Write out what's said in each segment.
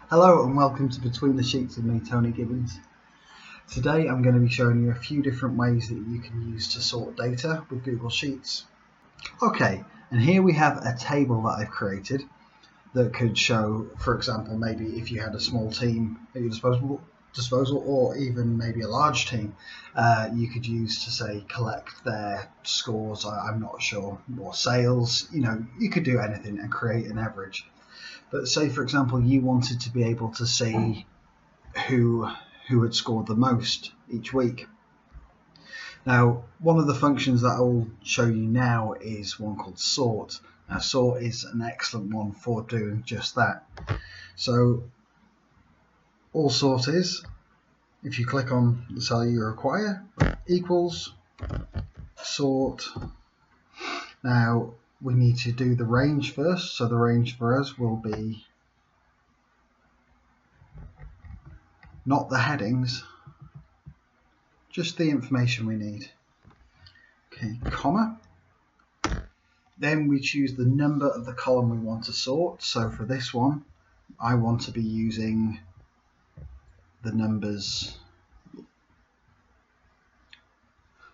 Hello and welcome to Between the Sheets with me, Tony Gibbons. Today I'm going to be showing you a few different ways that you can use to sort data with Google Sheets. Okay, and here we have a table that I've created that could show, for example, maybe if you had a small team at your disposal or even maybe a large team, you could use to say collect their scores, I'm not sure, or sales, you could do anything and create an average. But say, for example, you wanted to be able to see who had scored the most each week. Now, one of the functions that I will show you now is one called sort. Now, sort is an excellent one for doing just that. So, all sort is, if you click on the cell you require, equals sort. Now, we need to do the range first, so the range for us will be not the headings, just the information we need. Okay, comma. Then we choose the number of the column we want to sort. So for this one, I want to be using the numbers.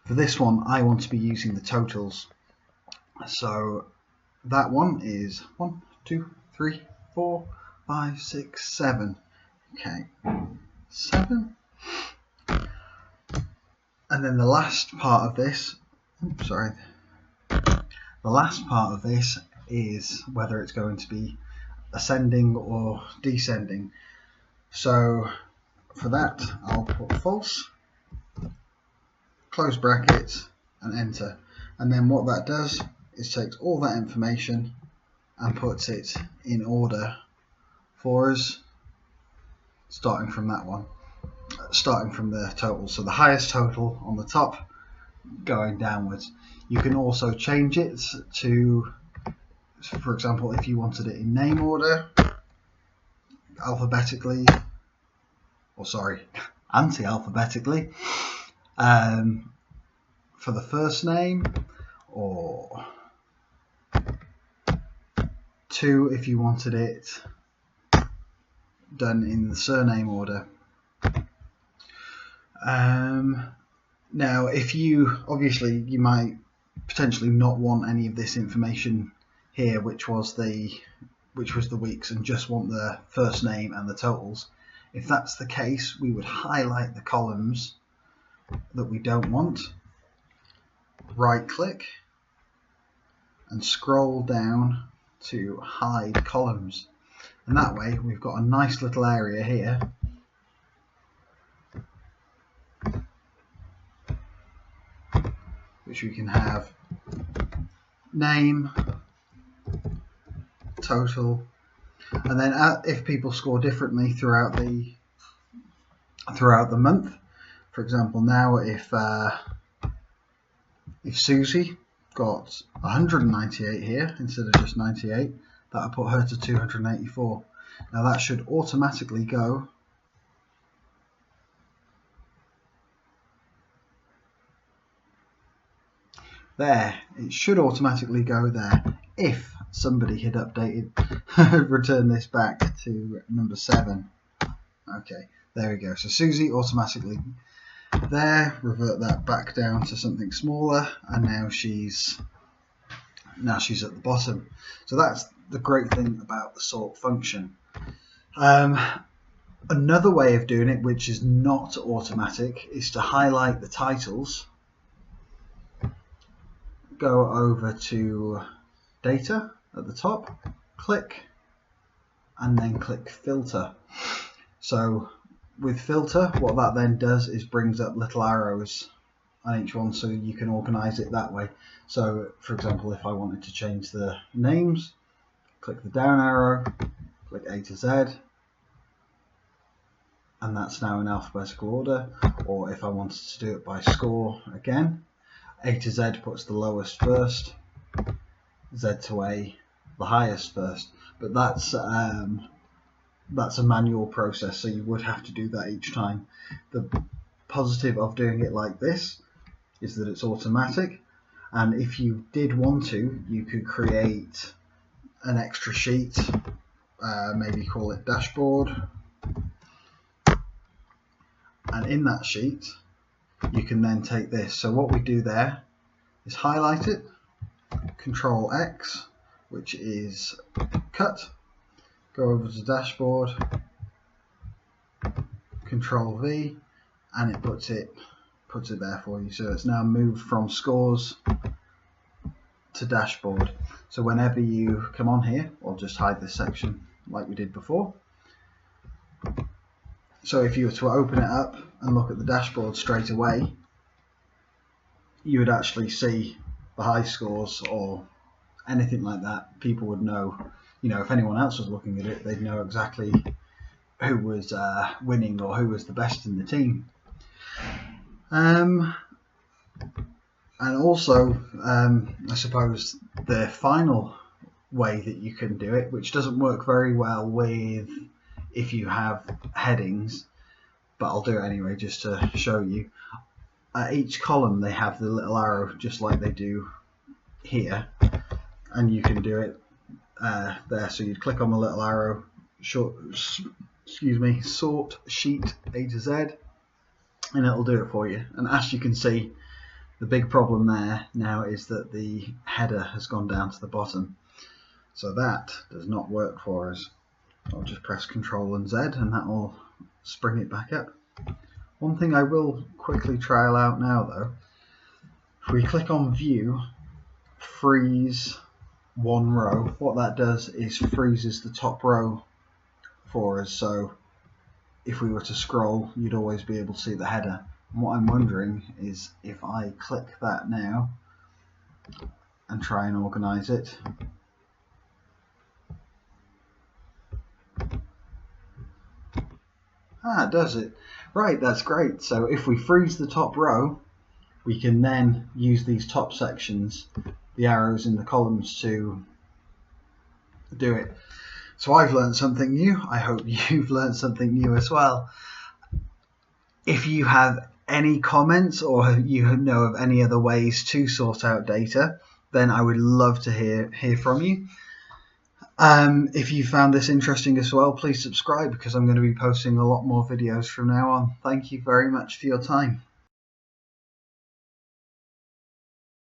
For this one, I want to be using the totals. So that one is 1, 2, 3, 4, 5, 6, 7. Okay, 7. And then the last part of this, the last part of this is whether it's going to be ascending or descending. So for that, I'll put false, close brackets, and enter. And then what that does is takes all that information and puts it in order for us, starting from that one. Starting from the total, so the highest total on the top going downwards. You can also change it to, for example, if you wanted it in name order, alphabetically, or sorry, anti-alphabetically, for the first name, or 2 if you wanted it done in the surname order. Now, if you might potentially not want any of this information here, which was the weeks, and just want the first name and the totals. If that's the case, we would highlight the columns that we don't want, right click, and scroll down to hide columns. And that way we've got a nice little area here which we can have name, total, and then if people score differently throughout the month, for example, now if Susie got 198 here instead of just 98, that'll put her to 284. Now that should automatically go there. It should automatically go there if somebody had updated returned this back to number 7. Okay, there we go. So Susie automatically there, revert that back down to something smaller, and now she's at the bottom. So that's the great thing about the sort function. Another way of doing it, which is not automatic, is to highlight the titles, go over to data at the top, click, and then click filter. So with filter, what that then does is brings up little arrows on each one, so you can organize it that way. So for example, if I wanted to change the names, click the down arrow, click A to Z, and that's now in alphabetical order. Or if I wanted to do it by score, again, A to Z puts the lowest first, Z to A the highest first. But that's a manual process, so you would have to do that each time. The positive of doing it like this is that it's automatic, and if you did want to, you could create an extra sheet maybe call it dashboard, and in that sheet you can then take this. So what we do there is highlight it, Control X, which is cut, go over to dashboard, Control V, and it puts it there for you. So it's now moved from scores to dashboard. So whenever you come on here, I'll just hide this section like we did before. So if you were to open it up and look at the dashboard straight away, you would actually see the high scores or anything like that. People would know, if anyone else was looking at it, they'd know exactly who was winning or who was the best in the team. And also, I suppose the final way that you can do it, which doesn't work very well with if you have headings, but I'll do it anyway just to show you. At each column they have the little arrow just like they do here, and you can do it there. So you'd click on the little arrow, sort sheet A to Z, and it'll do it for you. And as you can see, the big problem there now is that the header has gone down to the bottom, so that does not work for us. I'll just press Control and Z and that will spring it back up. One thing I will quickly trial out now though, if we click on View, Freeze one row, what that does is freezes the top row for us, so if we were to scroll you'd always be able to see the header. And what I'm wondering is if I click that now and try and organize it, it does it. Right, that's great. So if we freeze the top row, we can then use these top sections, the arrows in the columns, to do it. So I've learned something new. I hope you've learned something new as well. If you have any comments or you know of any other ways to sort out data, then I would love to hear from you. If you found this interesting as well, please subscribe because I'm going to be posting a lot more videos from now on. Thank you very much for your time.